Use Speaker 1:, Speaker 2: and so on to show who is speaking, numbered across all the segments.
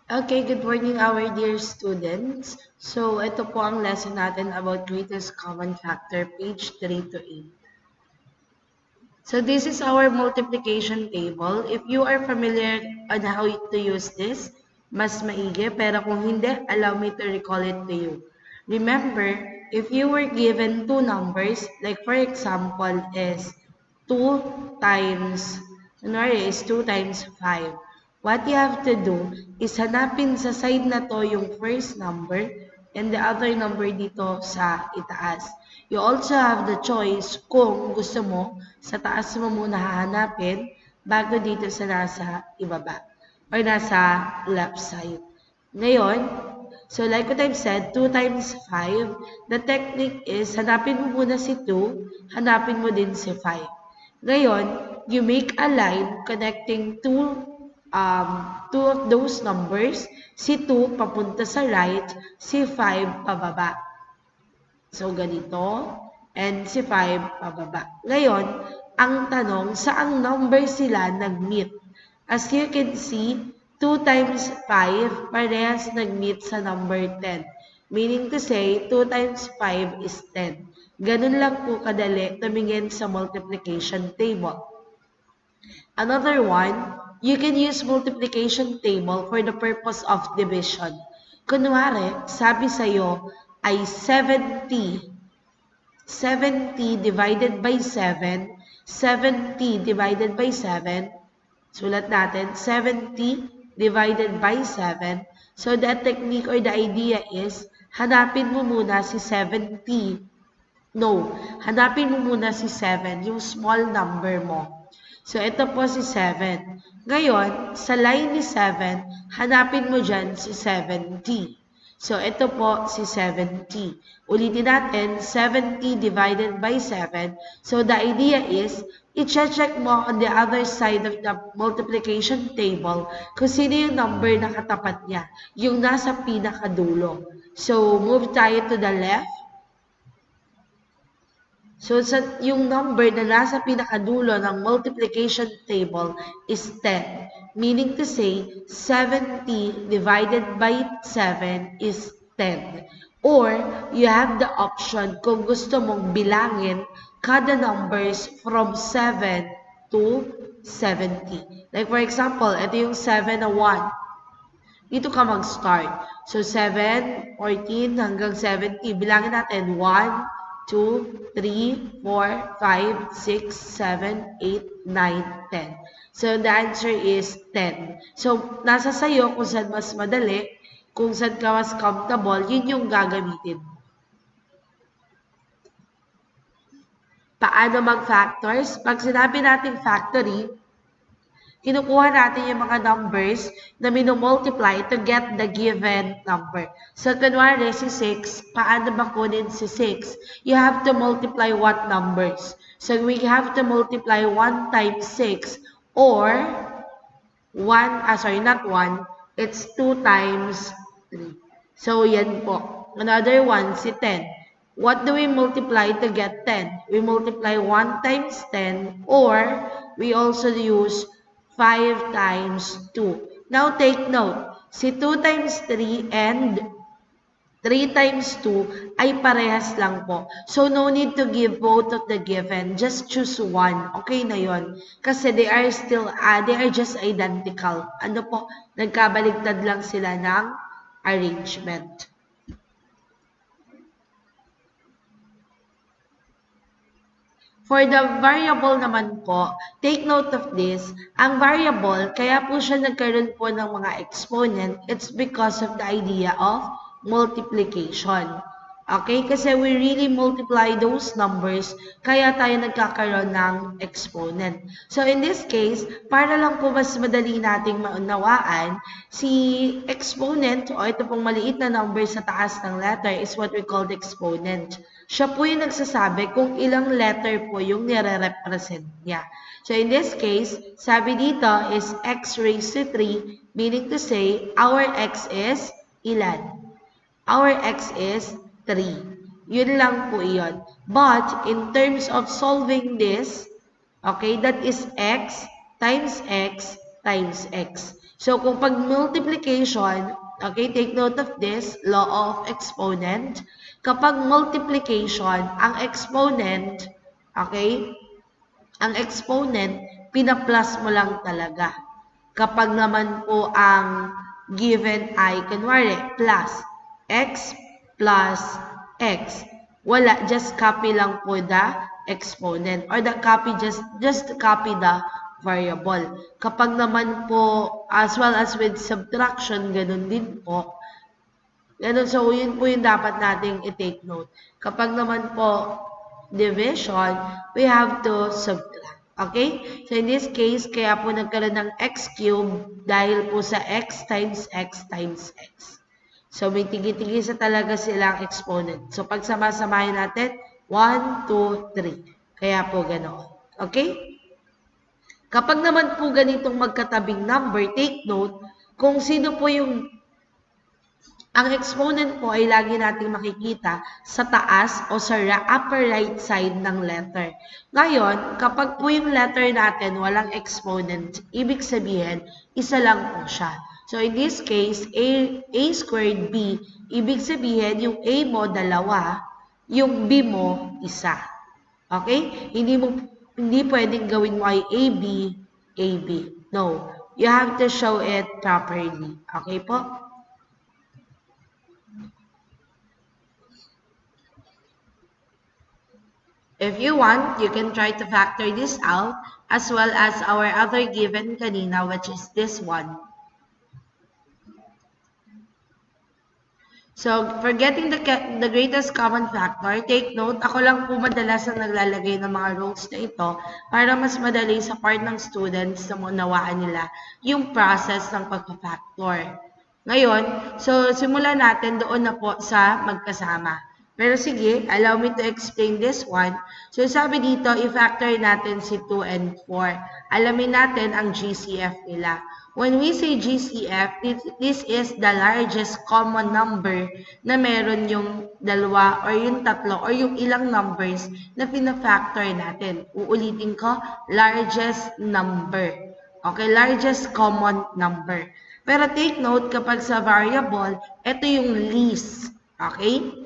Speaker 1: Okay, good morning our dear students. So, ito po ang lesson natin about greatest common factor, page 3 to 8. So, this is our multiplication table. If you are familiar on how to use this, mas maigi. Pero kung hindi, allow me to recall it to you. Remember, if you were given two numbers, like for example is 2 times, is 2 times 5. What you have to do is hanapin sa side na to yung first number and the other number dito sa itaas. You also have the choice kung gusto mo, sa taas mo muna hahanapin bago dito sa nasa ibaba or nasa left side. Ngayon, so like what I've said, 2 times 5, the technique is hanapin mo muna si 2, hanapin mo din si 5. Ngayon, you make a line connecting two of those numbers, si 2 papunta sa right, si 5 pababa. So, ganito, and si 5 pababa. Ngayon, ang tanong, saang number sila nag-meet? As you can see, 2 times 5, parehas nag-meet sa number 10. Meaning to say, 2 times 5 is 10. Ganun lang po kadali tumingin sa multiplication table. Another one, you can use multiplication table for the purpose of division. Kunwari, sabi sa'yo ay 70 divided by 7, 70 divided by 7, sulat natin, 70 divided by 7. So, the technique or the idea is, hanapin mo muna si 70. No, hanapin mo muna si 7, yung small number mo. So, ito po si 7. Ngayon, sa line ni 7, hanapin mo dyan si 70. So, ito po si 70. Ulitin natin, 70 divided by 7. So, the idea is, i-check mo on the other side of the multiplication table kung sino yung number na katapat niya, yung nasa pinakadulo. So, move tayo to the left. So, yung number na nasa pinakadulo ng multiplication table is 10. Meaning to say, 70 divided by 7 is 10. Or, you have the option kung gusto mong bilangin kada numbers from 7 to 70. Like for example, ito yung 7 na 1. Dito ka mag-start. So, 7, 14, hanggang 70. Bilangin natin 1, 2, 3, 4, 5, 6, 7, 8, 9, 10. So, the answer is 10. So, nasa sayo kung saan mas madali, kung saan ka mas comfortable, yun yung gagamitin. Paano mag-factors? Pag sinabi natin factory, kinukuha natin yung mga numbers na minomultiply to get the given number. So, kunwari, si 6, paano ba kunin si 6? You have to multiply what numbers? So, we have to multiply 1 times 6 or 1, not 1, it's 2 times 3. So, yan po. Another one, si 10. What do we multiply to get 10? We multiply 1 times 10 or we also use 5 times 2. Now, take note. Si 2 times 3 and 3 times 2 ay parehas lang po. So, no need to give both of the given. Just choose one. Okay na yon. Kasi they are just identical. Ano po? Nagkabaligtad lang sila ng arrangement. For the variable naman po, take note of this, ang variable, kaya po siya nagkaroon po ng mga exponent, it's because of the idea of multiplication. Okay? Kasi we really multiply those numbers, kaya tayo nagkakaroon ng exponent. So in this case, para lang po mas madali nating maunawaan, si exponent, o ito pong maliit na number sa taas ng letter, is what we call the exponent. Siya po yung nagsasabi kung ilang letter po yung nire-represent niya. So in this case, sabi dito is x raised to 3, meaning to say, our x is ilan? Our x is 3. Yun lang po iyon. But in terms of solving this, okay, that is x times x times x. So, kung pag multiplication, okay, take note of this, law of exponent. Kapag multiplication, ang exponent, okay, ang exponent, pina-plus mo lang talaga. Kapag naman po ang given ay, kunwari, plus x plus x, wala, just copy lang po the exponent or the copy, just copy the variable. Kapag naman po, as well as with subtraction, ganun din po. Ganun, so yun po yung dapat nating i-take note. Kapag naman po division, we have to subtract. Okay? So in this case, kaya po nagkaroon ng x cubed dahil po sa x times x times x. So may tigi-tigi sa talaga silang exponent. So pag sama-samahin natin, 1, 2, 3. Kaya po ganoon. Okay? Kapag naman po ganitong magkatabing number, take note kung sino po yung ang exponent po ay lagi nating makikita sa taas o sa upper right side ng letter. Ngayon, kapag po yung letter natin walang exponent, ibig sabihin, isa lang po siya. So, in this case, A squared B, ibig sabihin, yung A mo, dalawa, yung B mo, isa. Okay? Hindi pwedeng gawin mo ay AB, AB. No. You have to show it properly. Okay po? If you want, you can try to factor this out as well as our other given kanina, which is this one. So, for getting the greatest common factor, take note, ako lang po madalas ang naglalagay ng mga rules na ito para mas madali sa part ng students na maunawaan nila yung process ng pagka-factor. Ngayon, so simulan natin doon na po sa magkasama. Pero sige, allow me to explain this one. So sabi dito, i-factor natin si 2 and 4. Alamin natin ang GCF nila. When we say GCF, this is the largest common number na meron yung dalawa or yung tatlo or yung ilang numbers na pina-factor natin. Uulitin ko, largest number. Okay, largest common number. Pero take note, kapag sa variable, ito yung least. Okay?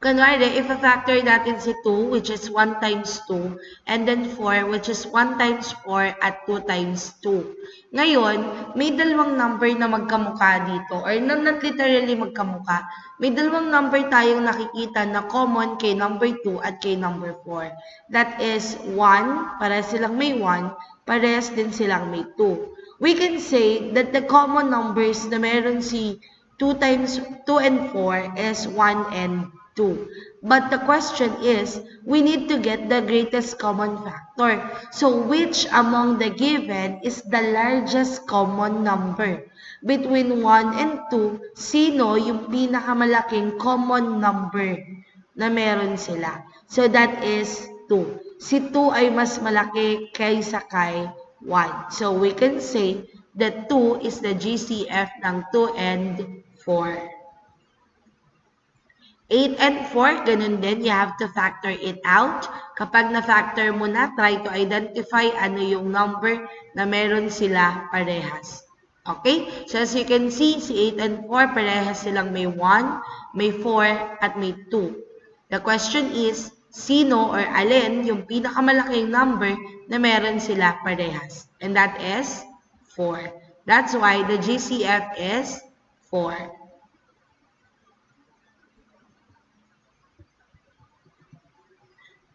Speaker 1: Kunwari, if a-factor natin si 2, which is 1 times 2, and then 4, which is 1 times 4 at 2 times 2. Ngayon, may dalawang number na magkamukha dito, or not literally magkamukha. May dalawang number tayong nakikita na common kay number 2 at kay number 4. That is 1, parehas silang may 1, parehas din silang may 2. We can say that the common numbers na meron si 2 times 2 and 4 is 1 and 2. But the question is, we need to get the greatest common factor. So, which among the given is the largest common number? Between 1 and 2, sino yung pinakamalaking common number na meron sila? So, that is 2. Si 2 ay mas malaki kaysa kay 1. So, we can say that 2 is the GCF ng 2 and 4. 8 and 4, ganun din, you have to factor it out. Kapag na-factor mo na, try to identify ano yung number na meron sila parehas. Okay? So as you can see, si 8 and 4, parehas silang may 1, may 4, at may 2. The question is, sino or alin yung pinakamalaking number na meron sila parehas? And that is 4. That's why the GCF is 4.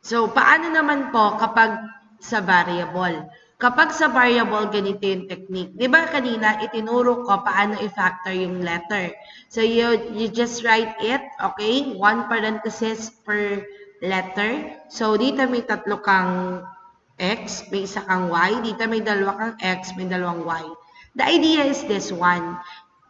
Speaker 1: So, paano naman po kapag sa variable? Kapag sa variable, ganito yung technique. Di ba kanina, itinuro ko paano i-factor yung letter. So, you just write it, okay? 1 parenthesis per letter. So, dito may tatlo kang x, may isa kang y. Dito may dalawa kang x, may dalawang y. The idea is this one.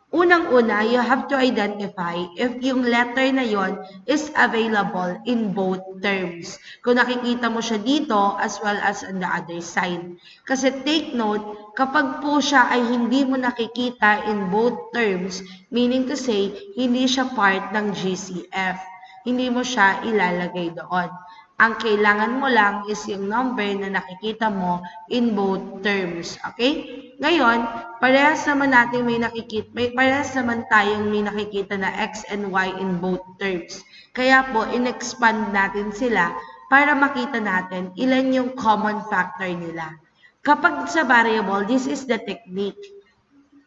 Speaker 1: Unang-una, you have to identify if yung letter na yon is available in both terms. Kung nakikita mo siya dito as well as on the other side. Kasi take note, kapag po siya ay hindi mo nakikita in both terms, meaning to say, hindi siya part ng GCF. Hindi mo siya ilalagay doon. Ang kailangan mo lang is yung number na nakikita mo in both terms. Okay? Ngayon, parehas naman parehas naman tayong may nakikita na x and y in both terms. Kaya po, in-expand natin sila para makita natin ilan yung common factor nila. Kapag sa variable, this is the technique.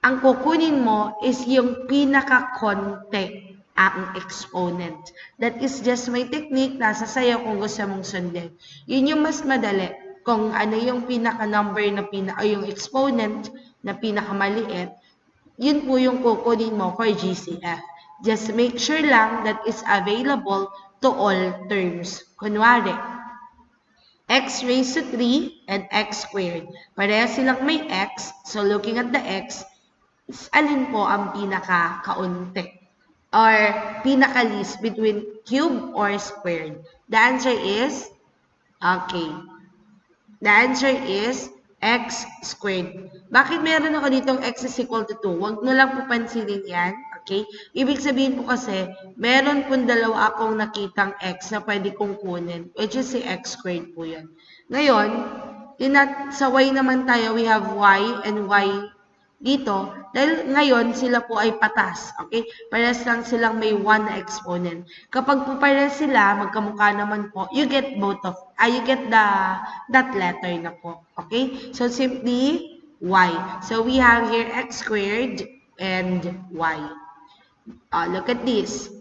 Speaker 1: Ang kukunin mo is yung pinaka-konti ang exponent. That is just my technique. Nasa sayo kung gusto mong sundin. Yun yung mas madali. Kung ano yung pinaka-number o yung exponent na pinakamaliit, yun po yung kukunin mo for GCF. Just make sure lang that is available to all terms. Kunwari, x raised to 3 and x squared. Pareha silang may x. So, looking at the x, alin po ang pinaka-kaunti? Or pinaka-least between cube or squared? The answer is, okay. The answer is x squared. Bakit meron ako ditong x is equal to 2? Huwag mo lang po pansinin yan. Okay? Ibig sabihin po kasi, meron pong dalawa akong nakitang x na pwede kong kunin, which is si x squared po yan. Ngayon, sa y naman tayo, we have y and y dito, dahil ngayon sila po ay patas, okay? Parehas lang silang may 1 na exponent. Kapag po parehas sila, magkamukha naman po, you get that letter na po, okay? So simply y. So we have here x squared and y. Look at this.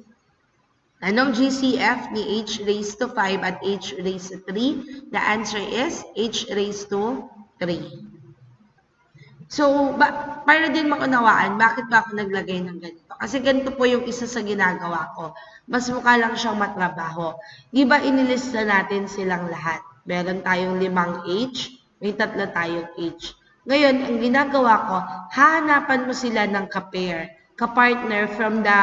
Speaker 1: Anong GCF ni h raised to 5 at h raised to 3? The answer is h raised to 3. So, para din maunawaan, bakit ba ako naglagay ng ganito? Kasi ganito po yung isa sa ginagawa ko. Mas mukha lang siyang matrabaho. Di ba inilista natin silang lahat? Meron tayong 5 H, may 3 tayong H. Ngayon, ang ginagawa ko, hahanapan mo sila ng ka-partner from the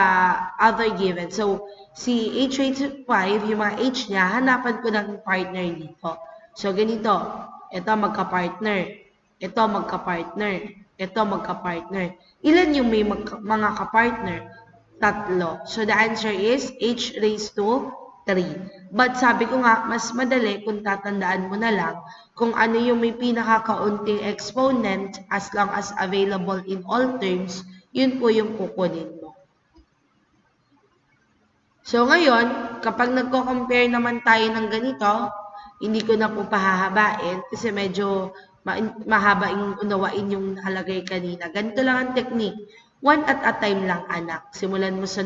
Speaker 1: other given. So, si H raised to 5, yung mga H niya, hanapan ko ng partner dito. So, ganito. Ito magka-partner. Ito magka-partner. Ito magka-partner. Ilan yung may mga ka-partner? 3. So, the answer is h raised to 3. But sabi ko nga, mas madali kung tatandaan mo na lang kung ano yung may pinakakaunting exponent as long as available in all terms, yun po yung kukunin mo. So, ngayon, kapag nagko-compare naman tayo ng ganito, hindi ko na po pahahabain kasi medyo mahaba yung unawain yung nakalagay kanina. Ganito lang ang technique. One at a time lang, anak. Simulan mo sa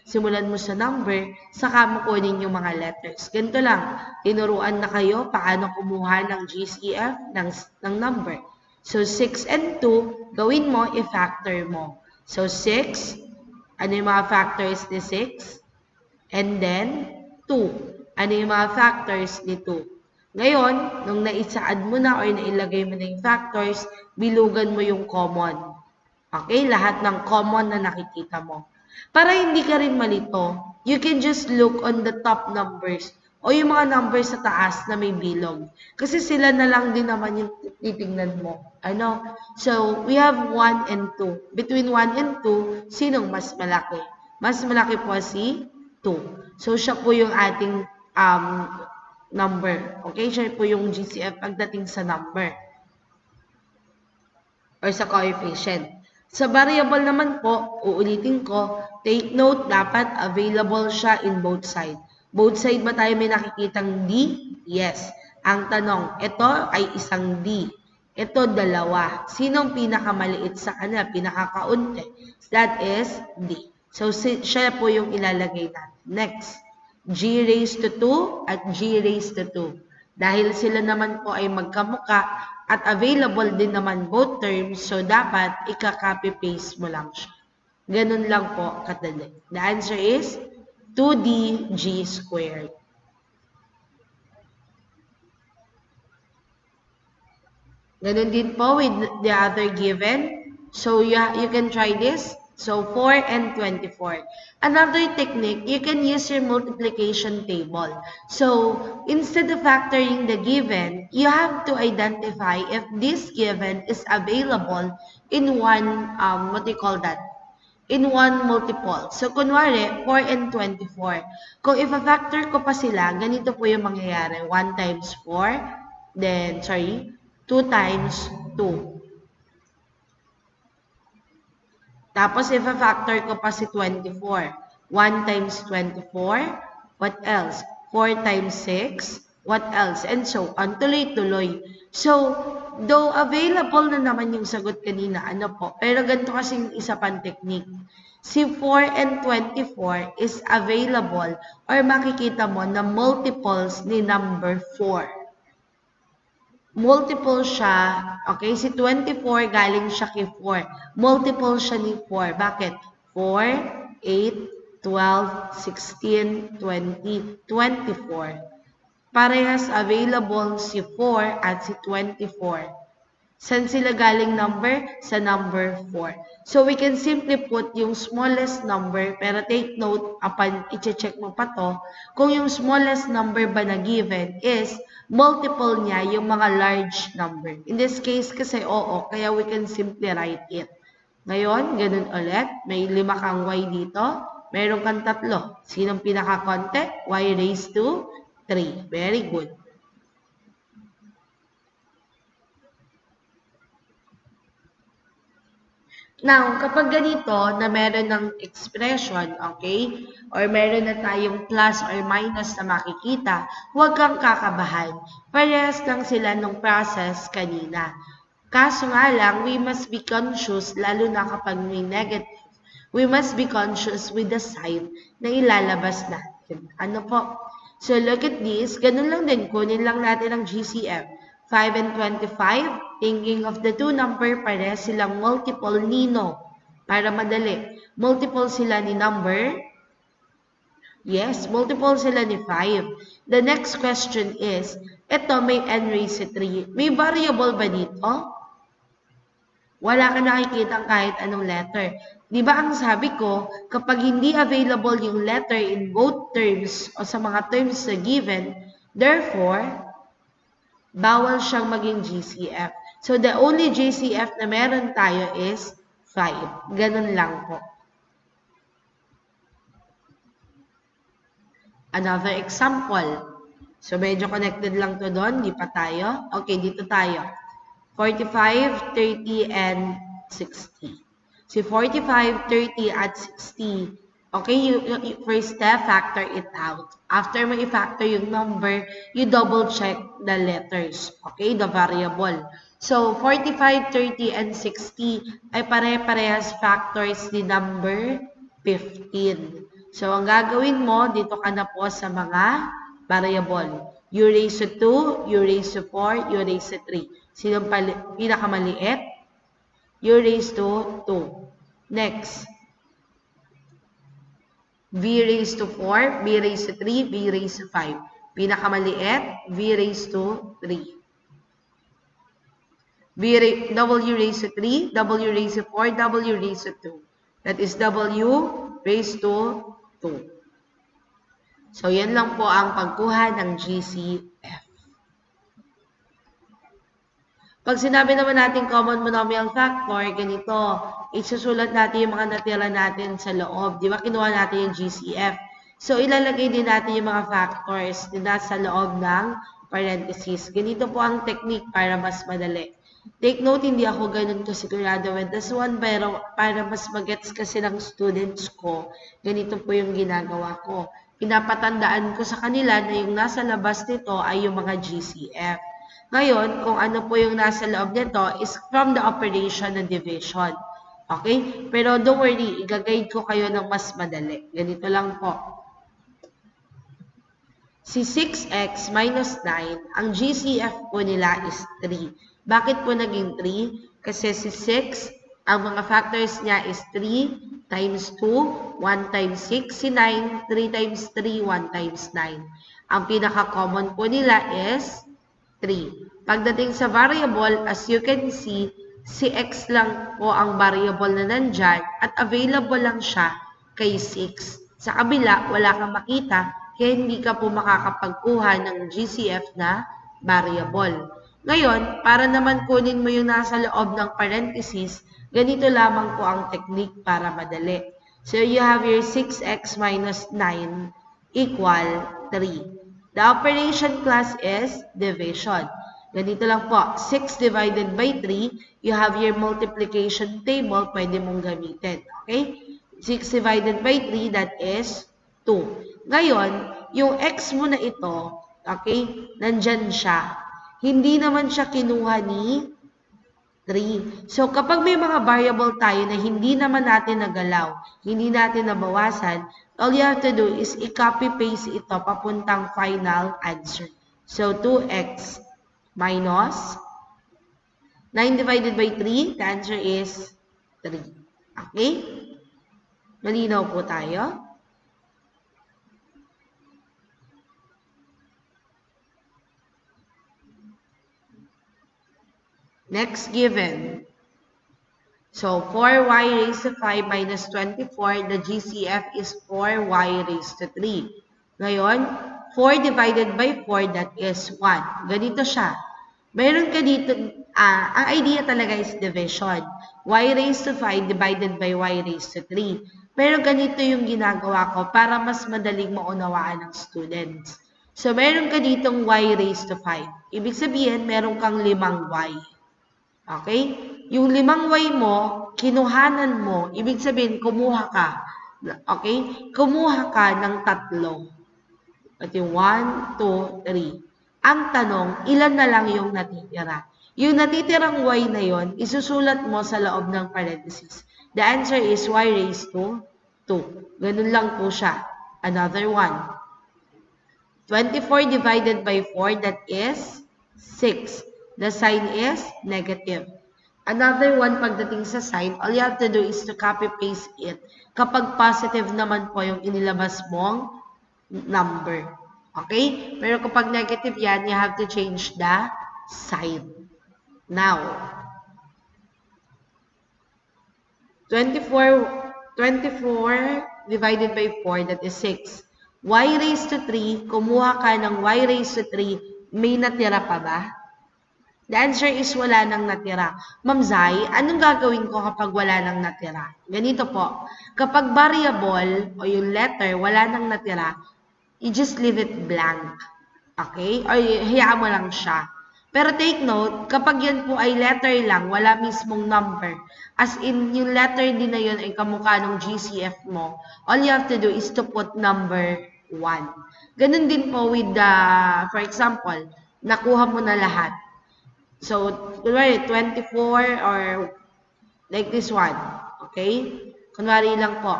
Speaker 1: simulan mo sa number, saka mo kunin yung mga letters. Ganito lang. Tinuruan na kayo paano kumuha ng GCF ng number. So, 6 and 2, gawin mo, i-factor mo. So, 6, ano yung mga factors ni 6? And then, 2. Ano yung mga factors ni 2? Ngayon, nung naisaad mo na or nailagay mo na yung factors, bilugan mo yung common. Okay? Lahat ng common na nakikita mo. Para hindi ka rin malito, you can just look on the top numbers o yung mga numbers sa taas na may bilog. Kasi sila na lang din naman yung titignan mo. Ano? So, we have 1 and 2. Between 1 and 2, sinong mas malaki? Mas malaki po si 2. So, siya po yung ating number. Okay? Siya po yung GCF pagdating sa number or sa coefficient. Sa variable naman po, uulitin ko, take note, dapat available siya in both side. Both side ba tayo may nakikitang D? Yes. Ang tanong, ito ay isang D. Ito, dalawa. Sinong pinakamaliit sa kanila? Pinakakaunti. That is D. So, siya po yung ilalagay natin. Next. G raised to 2 at G raised to 2. Dahil sila naman po ay magkamuka at available din naman both terms, so dapat ika-copy-paste mo lang siya. Ganun lang po kadali. The answer is 2D G squared. Ganun din po with the other given. So you can try this. So, 4 and 24. Another technique, you can use your multiplication table. So, instead of factoring the given, you have to identify if this given is available in one, in one multiple. So, kunwari, 4 and 24. Kung ifa-factor ko pa sila, ganito po yung mangyayari. 1 times 4, then, 2 times 2. Tapos, ifa-factor ko pa si 24. 1 times 24, what else? 4 times 6, what else? And so on, tuloy-tuloy. So, though available na naman yung sagot kanina, ano po? Pero ganito kasi yung isa pang technique. Si 4 and 24 is available or makikita mo na multiples ni number 4. Multiple siya, okay? Si 24 galing siya kay 4. Multiple siya ni 4. Bakit? 4, 8, 12, 16, 20, 24. Parehas available si 4 at si 24. Saan sila galing number? Sa number 4. So, we can simply put yung smallest number, pero take note, upon i-check mo pa to, kung yung smallest number ba na given is multiple niya yung mga large number. In this case kasi, oo, kaya we can simply write it. Ngayon, ganun ulit, may 5 kang y dito, meron kang 3. Sinong pinaka-konti? Y raised to 3. Very good. Now, kapag ganito na meron ng expression, okay, or meron na tayong plus or minus na makikita, huwag kang kakabahan. Parehas lang sila nung process kanina. Kaso nga lang, we must be conscious, lalo na kapag may negative, we must be conscious with the sign na ilalabas natin. Ano po? So, look at this. Ganun lang din. Kunin lang natin ang GCF. 5 and 25, thinking of the two number, pare silang multiple nino. Para madali. Multiple sila ni number. Yes, multiple sila ni 5. The next question is, ito may n raised to 3. May variable ba dito? Wala ka nakikita kahit anong letter. Di ba ang sabi ko, kapag hindi available yung letter in both terms o sa mga terms na given, therefore, bawal siyang maging GCF. So, the only GCF na meron tayo is 5. Ganun lang po. Another example. So, medyo connected lang to doon. Di pa tayo. Okay, dito tayo. 45, 30, and 60. So, 45, 30, at 60. Okay, you first step, factor it out. After mo i-factor yung number, you double check the letters. Okay, the variable. So, 45, 30, and 60 ay pare-parehas factors ni number 15. So, ang gagawin mo, dito ka na po sa mga variable. U raised to 2, U raised to 4, U raised to 3. Sinong pinakamaliit? U raised to 2. Next. V raised to 4, B raised to 3, B raised to 5. Pinakamaliit, V raised to 3. W raised to 3, W raised to 4, W raised to 2. That is W raised to 2. So, yan lang po ang pagkuha ng GCF. Pag sinabi naman natin common monomial factor, ganito, isusulat natin yung mga natira natin sa loob. Di ba, kinuha natin yung GCF. So, ilalagay din natin yung mga factors na sa loob ng parentheses. Ganito po ang technique para mas madali. Take note, hindi ako ganun kasigurado with this one, pero para mas magets kasi ng students ko, ganito po yung ginagawa ko. Pinapatandaan ko sa kanila na yung nasa labas nito ay yung mga GCF. Ngayon, kung ano po yung nasa loob nito is from the operation ng division. Okay? Pero don't worry, i-guide ko kayo ng mas madali. Ganito lang po. Si 6x minus 9, ang GCF po nila is 3. Bakit po naging 3? Kasi si 6, ang mga factors niya is 3 times 2, 1 times 6. Si 9, 3 times 3, 1 times 9. Ang pinaka-common po nila is 3. Pagdating sa variable, as you can see, si x lang po ang variable na nandyan at available lang siya kay 6. Sa kabila, wala kang makita, kaya hindi ka po makakapagkuha ng GCF na variable. Ngayon, para naman kunin mo yung nasa loob ng parenthesis, Ganito lamang po ang technique para madali. So, you have your 6x minus 9 equal 3. The operation class is division. Ganito lang po, 6 divided by 3, you have your multiplication table, pwede mong gamitin. Okay? 6 divided by 3, that is 2. Ngayon, yung x mo na ito, okay, nandyan siya. Hindi naman siya kinuha ni 3. So, kapag may mga variable tayo na hindi naman natin nagalaw, hindi natin nabawasan, all you have to do is i-copy-paste ito papuntang final answer. So, 2x minus 9 divided by 3, the answer is 3. Okay? Malinaw po tayo? Next given. So, 4y raised to 5 minus 24, the GCF is 4y raised to 3. Ngayon, 4 divided by 4, that is 1. Ganito siya. Meron ka dito, ang idea talaga is division. Y raised to 5 divided by y raised to 3. Pero ganito yung ginagawa ko para mas madaling maunawaan ng students. So, meron ka ditong y raised to 5. Ibig sabihin, meron kang 5 y. Okay? Yung 5 y mo, kinuhanan mo, ibig sabihin, kumuha ka. Okay? Kumuha ka ng 3. At yung 1, 2, 3. Ang tanong, ilan na lang yung natitira? Yung natitirang y na yon, isusulat mo sa loob ng parenthesis. The answer is y raised to 2. Ganun lang po siya. Another one. 24 divided by 4, that is 6. The sign is negative. Another one, pagdating sa sign, all you have to do is to copy-paste it. Kapag positive naman po yung inilabas mong number. Okay? Pero kapag negative yan, you have to change the sign. Now, 24 divided by 4, that is 6. Y raised to 3, kumuha ka ng y raised to 3, may natira pa ba? The answer is wala nang natira. Ma'am Zai, anong gagawin ko kapag wala nang natira? Ganito po. Kapag variable o yung letter wala nang natira, you just leave it blank. Okay? Or hayaan mo lang siya. Pero take note, kapag yan po ay letter lang, wala mismong number. As in, yung letter din na yun ay kamukha ng GCF mo, all you have to do is to put number 1. Ganun din po with the, for example, nakuha mo na lahat. So, kunwari, 24 or like this one. Okay? Kunwari lang po.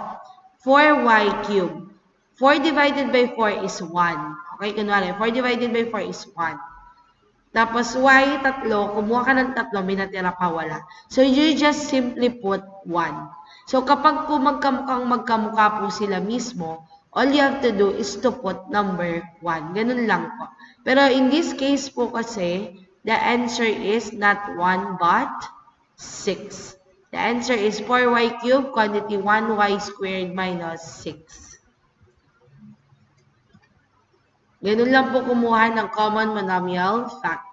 Speaker 1: 4y cubed. 4 divided by 4 is 1. Okay? Kunwari, 4 divided by 4 is 1. Tapos, y, 3. Kumuha ka ng 3, may natira pa wala. So, you just simply put 1. So, kapag po magkamukha po sila mismo, all you have to do is to put number 1. Ganun lang po. Pero in this case po kasi, the answer is not 1 but 6. The answer is 4y cubed, quantity 1y squared minus 6. Ganun lang po kumuha ng common monomial factor.